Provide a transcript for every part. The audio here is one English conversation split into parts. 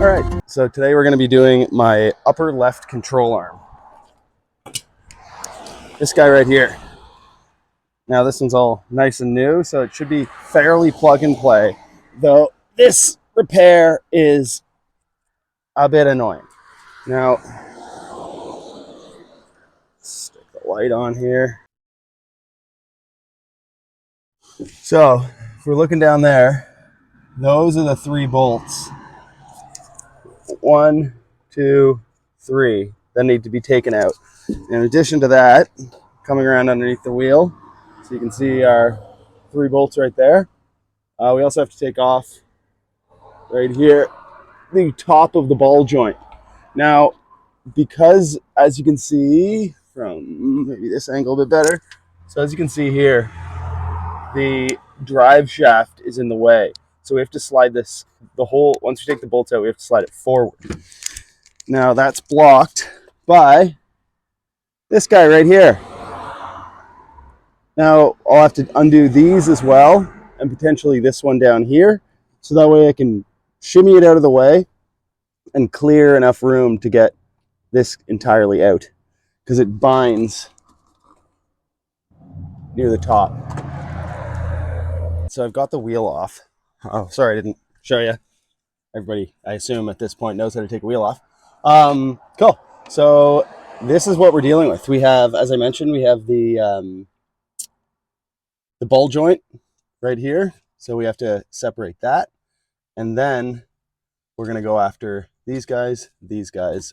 All right, so today we're going to be doing my upper left control arm. This guy right here. Now this one's all nice and new, so it should be fairly plug and play, though this repair is a bit annoying. Now, stick the light on here. So, if we're looking down there, those are the 3 bolts. 1, 2, 3 that need to be taken out. In addition to that, coming around underneath the wheel, so you can see our 3 bolts right there. We also have to take off right here the top of the ball joint. Now, because as you can see from maybe this angle a bit better, so as you can see here, the drive shaft is in the way. So we have to slide this, once we take the bolts out, we have to slide it forward. Now that's blocked by this guy right here. Now I'll have to undo these as well, and potentially this one down here, so that way I can shimmy it out of the way and clear enough room to get this entirely out, because it binds near the top. So I've got the wheel off. Oh, sorry, I didn't show you. Everybody, I assume at this point, knows how to take a wheel off. Cool. So this is what we're dealing with. We have, as I mentioned, we have the ball joint right here. So we have to separate that. And then we're going to go after these guys,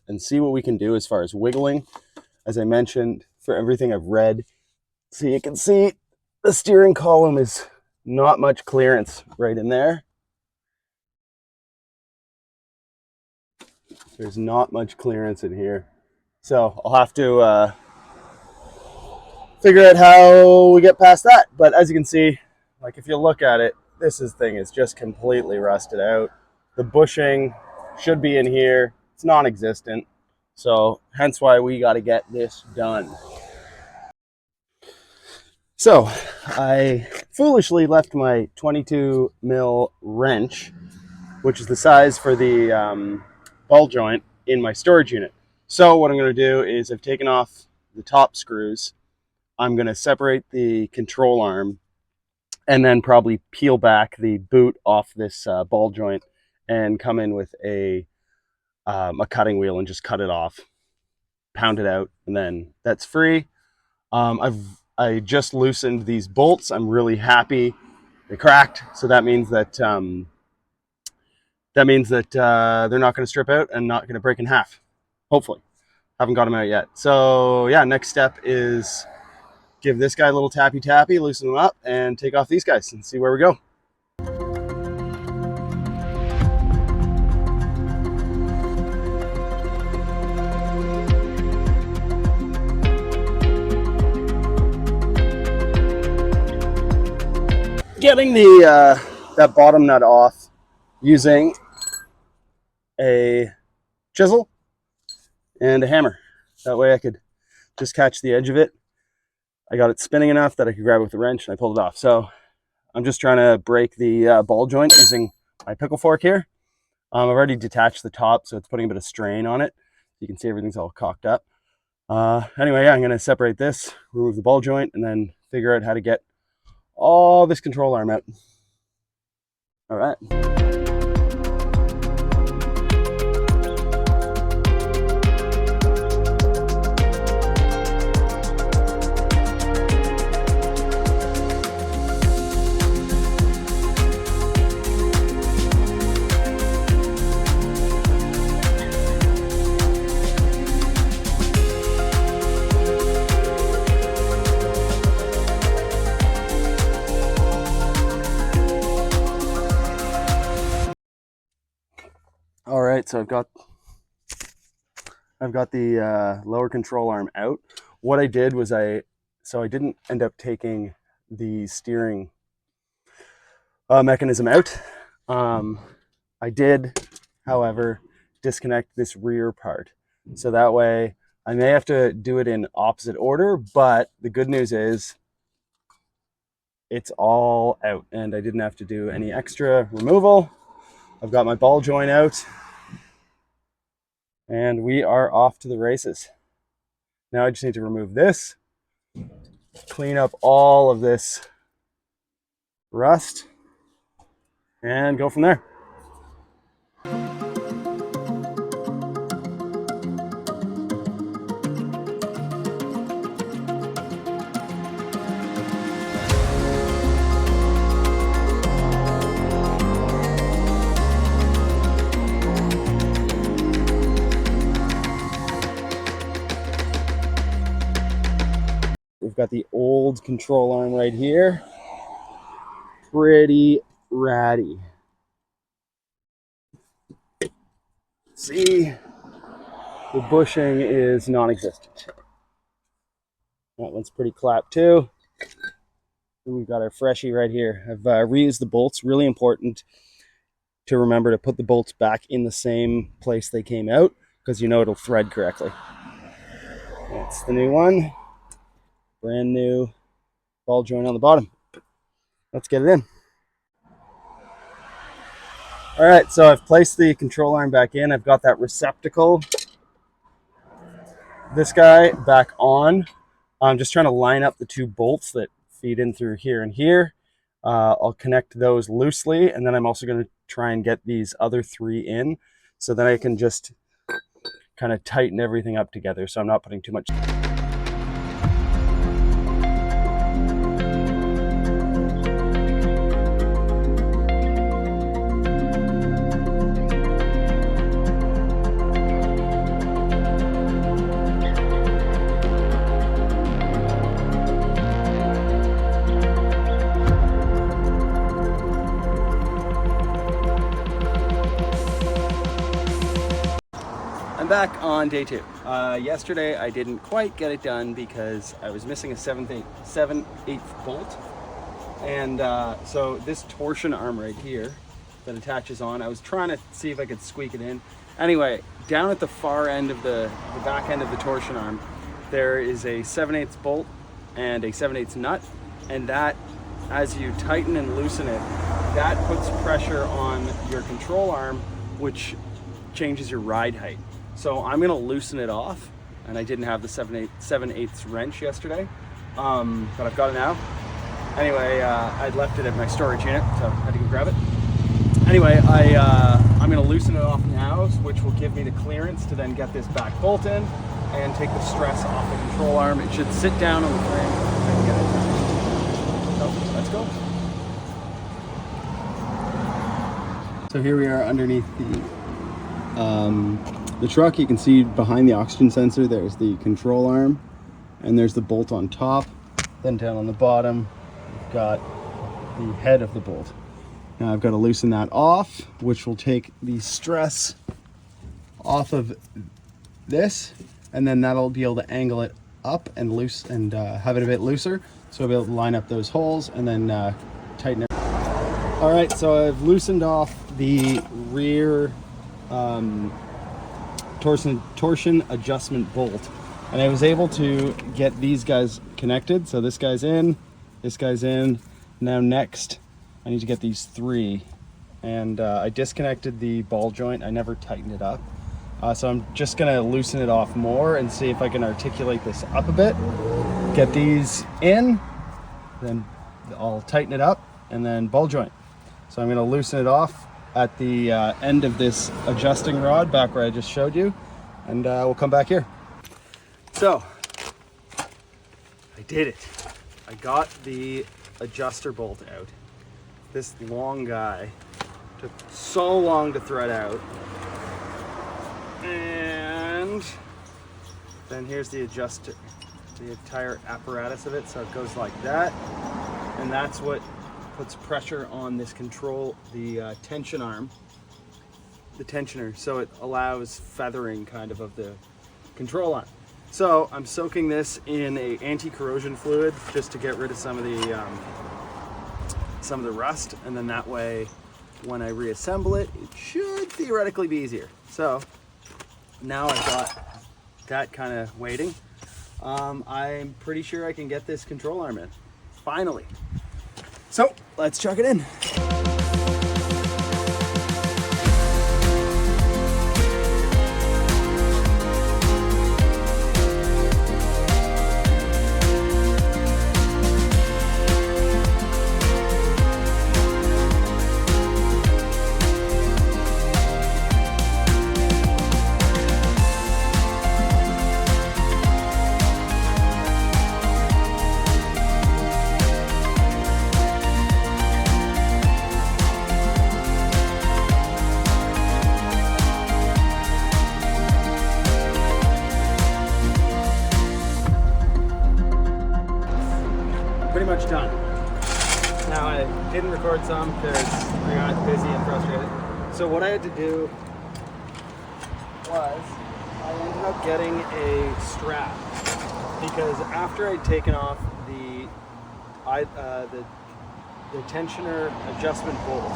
and see what we can do as far as wiggling. As I mentioned, for everything I've read, so you can see the steering column is not much clearance right in there. There's not much clearance in here. So I'll have to figure out how we get past that. But as you can see, like if you look at it, this thing is just completely rusted out. The bushing should be in here. It's non-existent. So hence why we got to get this done. So I foolishly left my 22 mil wrench, which is the size for the ball joint, in my storage unit. So what I'm going to do is I've taken off the top screws. I'm going to separate the control arm and then probably peel back the boot off this ball joint and come in with a cutting wheel and just cut it off, pound it out, and then that's free. I just loosened these bolts. I'm really happy they cracked, so that means that they're not going to strip out and not going to break in half. Hopefully, haven't got them out yet. So yeah, next step is give this guy a little tappy, loosen him up, and take off these guys and see where we go. Getting the that bottom nut off using a chisel and a hammer. That way I could just catch the edge of it. I got it spinning enough that I could grab it with a wrench, and I pulled it off. So I'm just trying to break the ball joint using my pickle fork here. I've already detached the top, so it's putting a bit of strain on it. You can see everything's all cocked up. Anyway, yeah, I'm going to separate this, remove the ball joint, and then figure out how to get all this control arm out. All right. All right, so I've got the lower control arm out. What I did was I didn't end up taking the steering mechanism out. I did, however, disconnect this rear part. So that way I may have to do it in opposite order, but the good news is it's all out and I didn't have to do any extra removal. I've got my ball joint out. And we are off to the races. Now I just need to remove this, clean up all of this rust, and go from there. We've got the old control arm right here. Pretty ratty. See, the bushing is non-existent. That one's pretty clapped too. And we've got our freshie right here. I've reused the bolts. Really important to remember to put the bolts back in the same place they came out, because you know it'll thread correctly. That's the new one. Brand new ball joint on the bottom. Let's get it in. All right, so I've placed the control arm back in. I've got that receptacle, this guy, back on. I'm just trying to line up the two bolts that feed in through here and here. I'll connect those loosely, and then I'm also going to try and get these other three in, so then I can just kind of tighten everything up together, so I'm not putting too much. Back on day two. Yesterday I didn't quite get it done because I was missing a 7/8 bolt, and so this torsion arm right here that attaches on, I was trying to see if I could squeak it in. Anyway, down at the far end of the back end of the torsion arm, there is a 7/8 bolt and a 7/8 nut, and that, as you tighten and loosen it, that puts pressure on your control arm, which changes your ride height. So I'm gonna loosen it off, and I didn't have the 7/8 wrench yesterday, but I've got it now. Anyway, I'd left it at my storage unit, so I had to go grab it. Anyway, I'm gonna loosen it off now, which will give me the clearance to then get this back bolt in and take the stress off the control arm. It should sit down on the frame and get it done. So let's go. So here we are underneath the truck. You can see behind the oxygen sensor, there's the control arm, and there's the bolt on top. Then down on the bottom, we've got the head of the bolt. Now I've got to loosen that off, which will take the stress off of this, and then that'll be able to angle it up and loose and have it a bit looser. So I'll be able to line up those holes and then tighten it. All right, so I've loosened off the rear torsion adjustment bolt, and I was able to get these guys connected. So this guy's in, this guy's in. Now next I need to get these three, and I disconnected the ball joint. I never tightened it up, so I'm just gonna loosen it off more and see if I can articulate this up a bit, get these in, then I'll tighten it up, and then ball joint. So I'm gonna loosen it off at the end of this adjusting rod back where I just showed you, and we'll come back here. So I did it. I got the adjuster bolt out. This long guy took so long to thread out, and then here's the adjuster, the entire apparatus of it. So it goes like that, and that's what puts pressure on this control, the tension arm, the tensioner, so it allows feathering kind of the control arm. So I'm soaking this in a anti-corrosion fluid just to get rid of some of the rust, and then that way when I reassemble it, it should theoretically be easier. So now I've got that kind of waiting. I'm pretty sure I can get this control arm in, finally. So let's chuck it in. didn't record some because I got busy and frustrated. So what I had to do was I ended up getting a strap because after I'd taken off the tensioner adjustment bolt,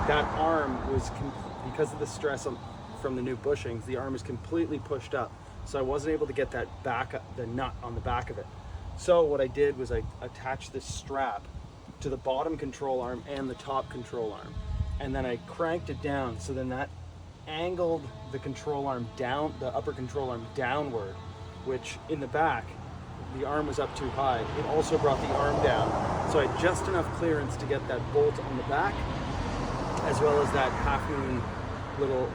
that arm was because of the stress from the new bushings, the arm is completely pushed up. So I wasn't able to get that the nut on the back of it. So what I did was I attached this strap to the bottom control arm and the top control arm. And then I cranked it down, so then that angled the control arm down, the upper control arm downward, which in the back, the arm was up too high. It also brought the arm down. So I had just enough clearance to get that bolt on the back, as well as that half moon little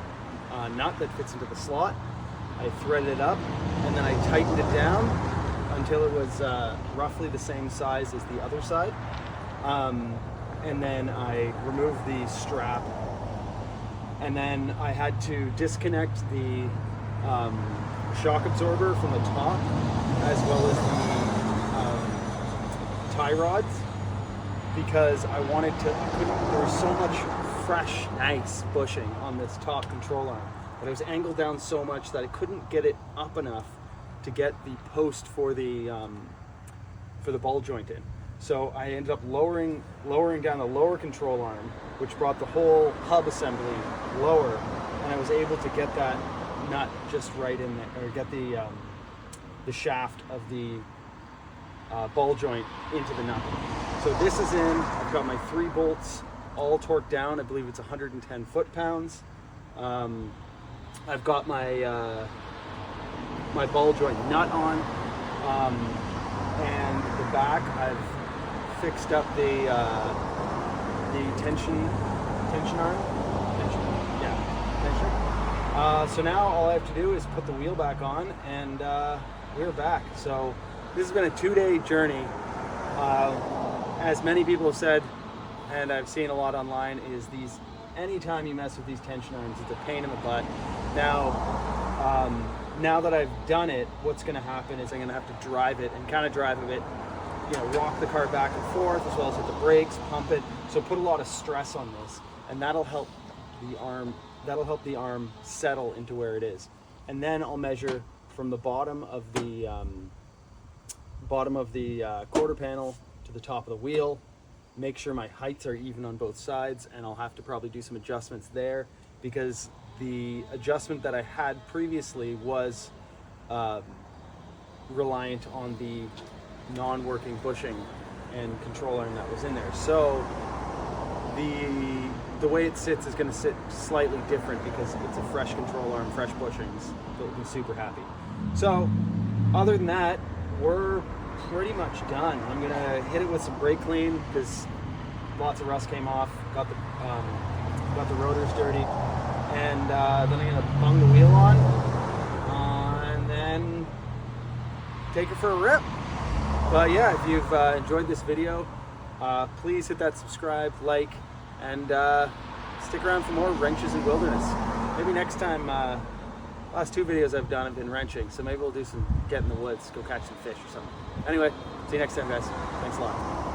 nut that fits into the slot. I threaded it up, and then I tightened it down until it was roughly the same size as the other side. And then I removed the strap, and then I had to disconnect the shock absorber from the top, as well as the tie rods, because I wanted to, there was so much fresh, nice bushing on this top control arm, but it was angled down so much that I couldn't get it up enough to get the post for the ball joint in. So I ended up lowering down the lower control arm, which brought the whole hub assembly lower, and I was able to get that nut just right in there, or get the shaft of the ball joint into the nut. So this is in. I've got my 3 bolts all torqued down. I believe it's 110 foot-pounds. I've got my my ball joint nut on, and the back I've fixed up the tension arm. Tension. So now all I have to do is put the wheel back on, and we're back. So this has been a 2-day journey. As many people have said, and I've seen a lot online, is anytime you mess with these tension arms, it's a pain in the butt. Now that I've done it, what's going to happen is I'm going to have to drive it and kind of drive a bit, rock the car back and forth, as well as hit the brakes, pump it. So put a lot of stress on this, and that'll help the arm settle into where it is. And then I'll measure from the bottom of the quarter panel to the top of the wheel, make sure my heights are even on both sides, and I'll have to probably do some adjustments there, because the adjustment that I had previously was reliant on the non-working bushing and control arm that was in there. So the way it sits is going to sit slightly different because it's a fresh control arm, fresh bushings. They'll be super happy. So other than that, we're pretty much done. I'm going to hit it with some brake clean because lots of rust came off, got the rotors dirty, and then I'm going to bung the wheel on, and then take it for a rip. But yeah, if you've enjoyed this video, please hit that subscribe, like, and stick around for more wrenches in wilderness. Maybe next time, last 2 videos I've done have been wrenching, so maybe we'll do some get in the woods, go catch some fish or something. Anyway, see you next time, guys. Thanks a lot.